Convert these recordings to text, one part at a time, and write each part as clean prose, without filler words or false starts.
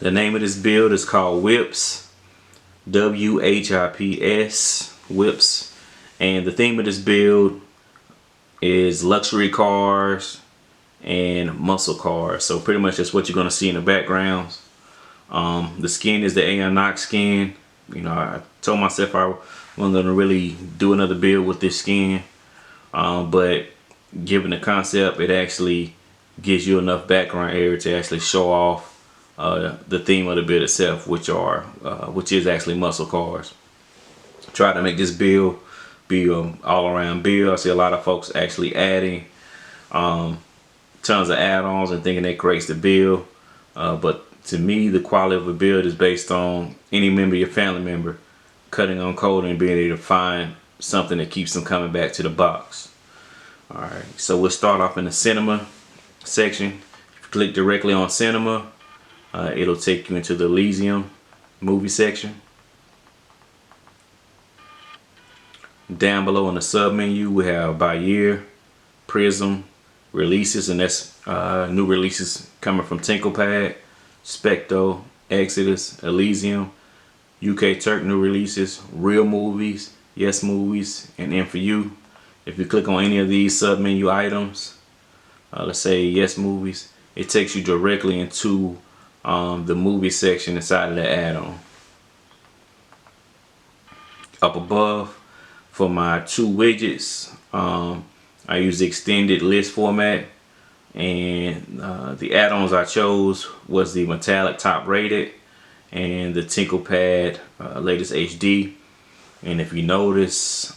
The name of this build is called Whips, WHIPS, Whips. And the theme of this build is luxury cars and muscle cars. So pretty much that's what you're going to see in the backgrounds. The skin is the Aeon Nox skin. You know, I told myself I wasn't going to really do another build with this skin. But given the concept, it actually gives you enough background area to actually show off the theme of the build itself, which is actually muscle cars. Try to make this build be an all-around build. I see a lot of folks actually adding tons of add-ons and thinking that creates the build, but to me, the quality of a build is based on any member of your family member cutting on code and being able to find something that keeps them coming back to the box. Alright, so we'll start off in the cinema section. If you click directly on cinema, it'll take you into the Elysium movie section. Down below in the sub menu, we have by year, Prism, releases, and that's new releases coming from Takeover, Specto, Exodus, Elysium, UK Turk new releases, Real Movies, Yes Movies, and M for You. If you click on any of these sub menu items, let's say Yes Movies, it takes you directly into the movie section inside of the add-on. Up above, for my two widgets, I use the extended list format, and the add-ons I chose was the metallic top rated and the Tinkle Pad latest HD. And if you notice,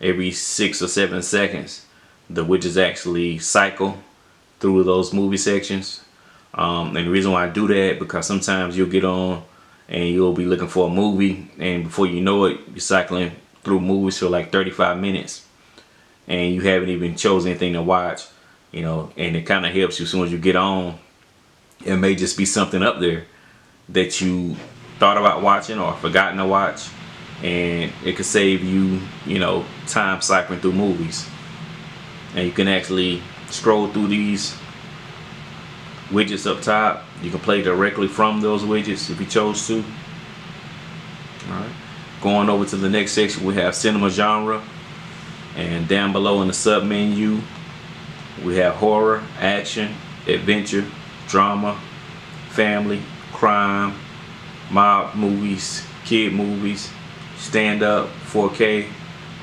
every 6 or 7 seconds the widgets actually cycle through those movie sections. And the reason why I do that, because sometimes you'll get on and you'll be looking for a movie, and before you know it, you're cycling through movies for like 35 minutes and you haven't even chosen anything to watch, you know. And it kind of helps you as soon as you get on. It may just be something up there that you thought about watching or forgotten to watch, and it could save you, you know, time cycling through movies. And you can actually scroll through these widgets up top. You can play directly from those widgets if you chose to. Alright, going over to the next section, we have cinema genre, and down below in the sub menu we have horror, action, adventure, drama, family, crime, mob movies, kid movies, stand-up, 4K,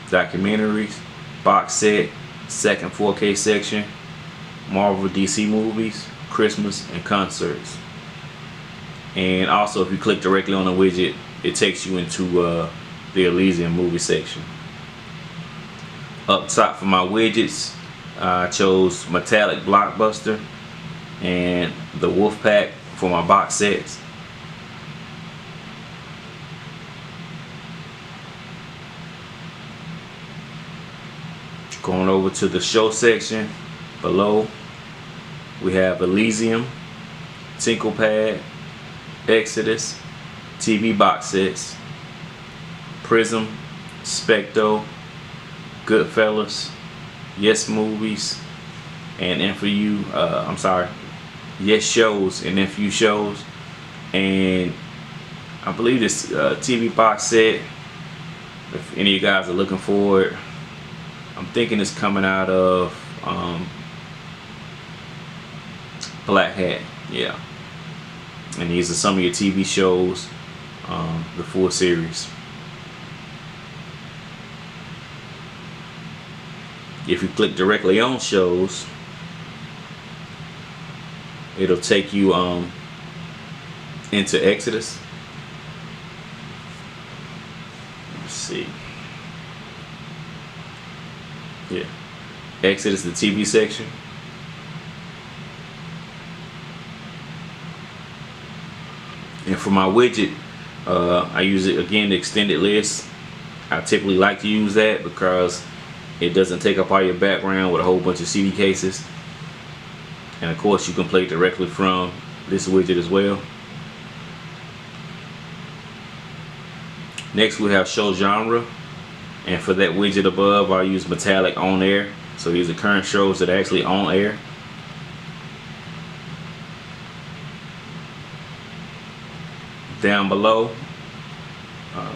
documentaries, box set, second 4K section, Marvel DC movies, Christmas, and concerts. And also, if you click directly on the widget, it takes you into the Elysium movie section. Up top for my widgets, I chose metallic blockbuster and the Wolfpack for my box sets. Going over to the show section below, we have Elysium, Tinkle Pad, Exodus, TV box sets, Prism, Specto, Goodfellas, Yes Movies, and M for You. Yes Shows and M for You shows. And I believe this TV box set, if any of you guys are looking for it, I'm thinking it's coming out of Black Hat, yeah. And these are some of your TV shows, the full series. If you click directly on shows, it'll take you into Exodus. Let's see. Yeah, Exodus, the TV section. And for my widget, I use it again, the extended list. I typically like to use that because it doesn't take up all your background with a whole bunch of CD cases. And of course, you can play directly from this widget as well. Next, we have show genre. And for that widget above, I use metallic on air. So these are current shows that are actually on air. Down below,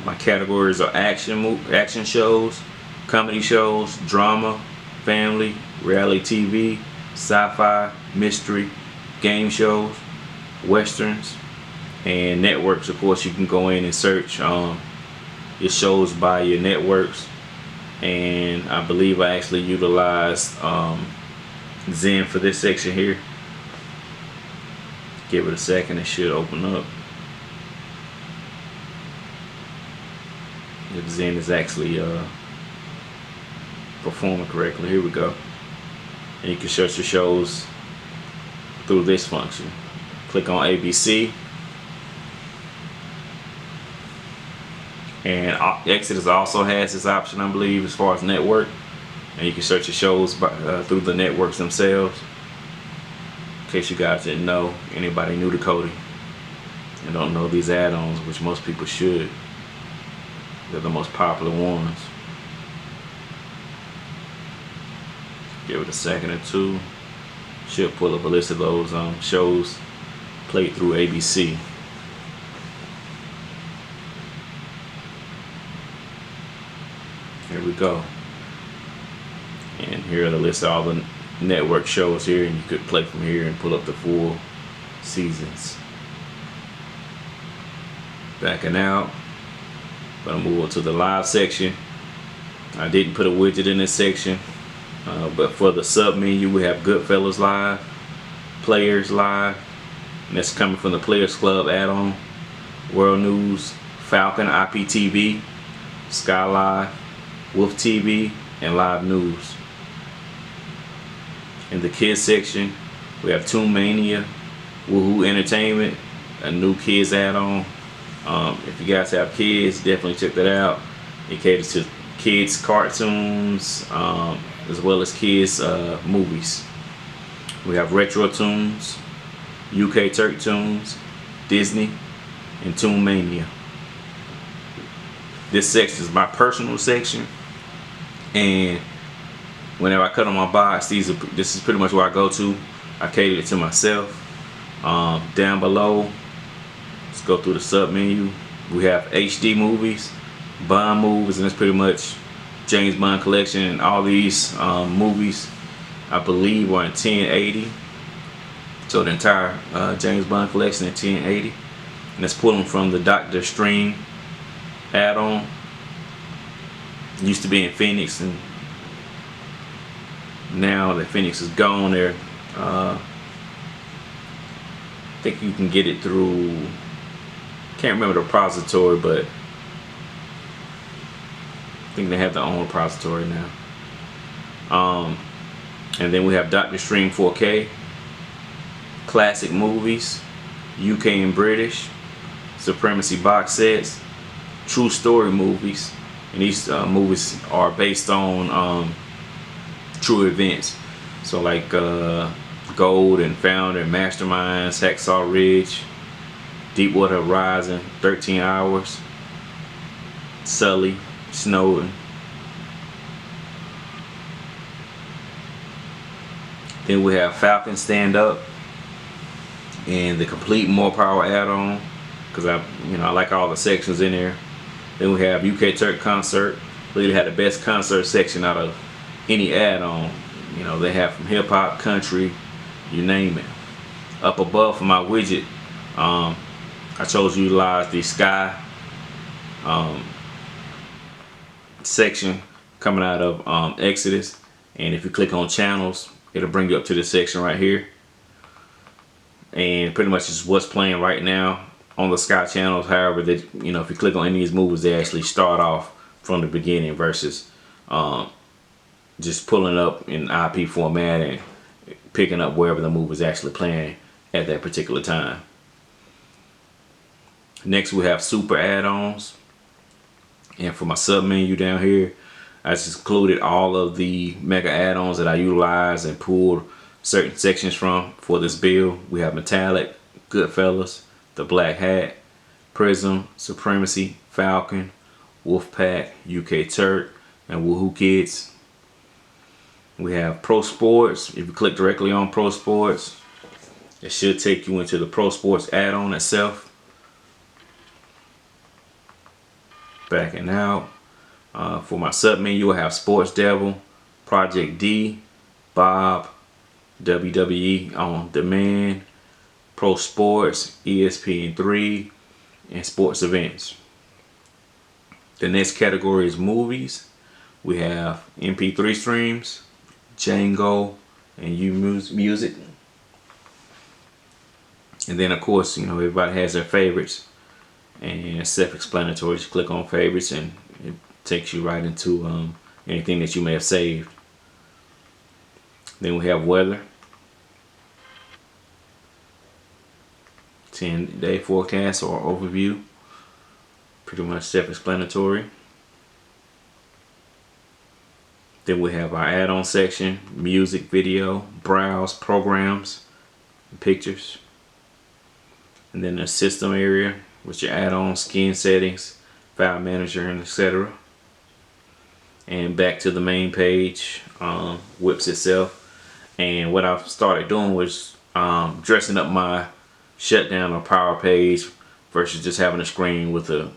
my categories are action shows, comedy shows, drama, family, reality TV, sci-fi, mystery, game shows, westerns, and networks. Of course, you can go in and search your shows by your networks, and I believe I actually utilized Zen for this section here. Give it a second, it should open up. If Zen is actually performing correctly. Here we go. And you can search your shows through this function. Click on ABC, and Exodus also has this option, I believe, as far as network, and you can search your shows through the networks themselves. In case you guys didn't know, anybody new to Kodi and don't know these add-ons, which most people should, they're the most popular ones. Give it a second or two. Should pull up a list of those shows played through ABC. Here we go. And here are the list of all the network shows here, and you could play from here and pull up the full seasons. Backing out. Gonna move on to the live section. I didn't put a widget in this section, but for the sub menu we have Goodfellas Live, Players Live, and that's coming from the Players Club add-on, World News, Falcon IPTV, Sky Live, Wolf TV, and Live News. In the kids section we have Toon Mania, Woohoo Entertainment, a new kids add-on. If you guys have kids, definitely check that out. It caters to kids cartoons as well as kids movies. We have Retro Tunes, UK Turk Tunes, Disney, and Toon Mania. This section is my personal section, and whenever I cut on my box, this is pretty much where I go to. I cater it to myself. Down below, let's go through the sub menu. We have HD movies, Bond movies, and it's pretty much James Bond collection. And all these movies, I believe, are in 1080. So the entire James Bond collection in 1080. And it's pulling from the Dr. Stream add-on. Used to be in Phoenix, and now that Phoenix is gone, there I think you can get it through, can't remember the repository, but I think they have their own repository now. And then we have Dr. Stream 4K, classic movies, UK and British, Supremacy box sets, true story movies, and these movies are based on true events. So like Gold and Founder and Masterminds, Hacksaw Ridge, Deepwater Horizon, 13 Hours, Sully, Snowden. Then we have Falcon Stand Up and the complete More Power add-on, because I like all the sections in there. Then we have UK Turk Concert. Really had the best concert section out of any add-on. They have from hip hop, country, you name it. Up above for my widget, I chose to utilize the Sky section coming out of Exodus, and if you click on channels, it'll bring you up to this section right here, and pretty much is what's playing right now on the Sky channels. However, that if you click on any of these movies, they actually start off from the beginning versus just pulling up in IP format and picking up wherever the movie is actually playing at that particular time. Next we have super add-ons, and for my sub menu down here, I just included all of the mega add-ons that I utilized and pulled certain sections from for this build. We have Metallic, Goodfellas, The Black Hat, Prism, Supremacy, Falcon, Wolfpack, UK Turk, and Woohoo Kids. We have Pro Sports. If you click directly on Pro Sports, it should take you into the Pro Sports add-on itself. backing out. For my sub menu, I have Sports Devil, Project D, Bob, WWE on Demand, Pro Sports, ESPN3, and Sports Events. The next category is movies. We have MP3 streams, Django, and Music. And then of course, everybody has their favorites, and it's self-explanatory. Just click on favorites and it takes you right into anything that you may have saved. Then we have weather, 10-day forecast or overview, pretty much self-explanatory. Then we have our add-on section, music, video, browse, programs, and pictures. And then the system area with your add-on, skin settings, file manager, and etc. And back to the main page, whips itself. And what I've started doing was dressing up my shutdown or power page versus just having a screen with a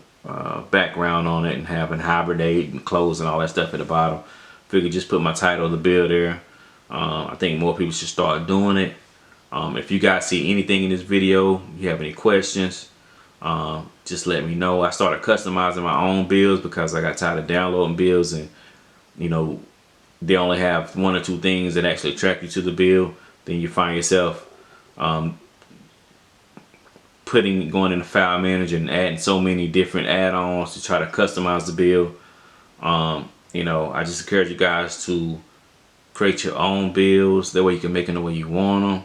background on it and having hibernate and close and all that stuff at the bottom. Figured just put my title of the build there. I think more people should start doing it. If you guys see anything in this video, you have any questions, just let me know. I started customizing my own builds because I got tired of downloading builds, and they only have 1 or 2 things that actually attract you to the build. Then you find yourself going in the file manager and adding so many different add-ons to try to customize the build. I just encourage you guys to create your own builds. That way you can make them the way you want them.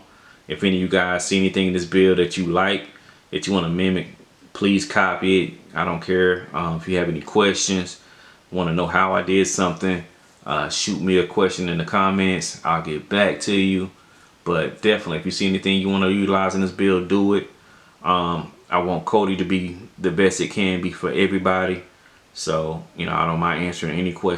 If any of you guys see anything in this build that you like, that you want to mimic, please copy it. I don't care. If you have any questions, want to know how I did something, shoot me a question in the comments. I'll get back to you. But definitely, if you see anything you want to utilize in this build, do it. I want Kodi to be the best it can be for everybody. So, I don't mind answering any questions.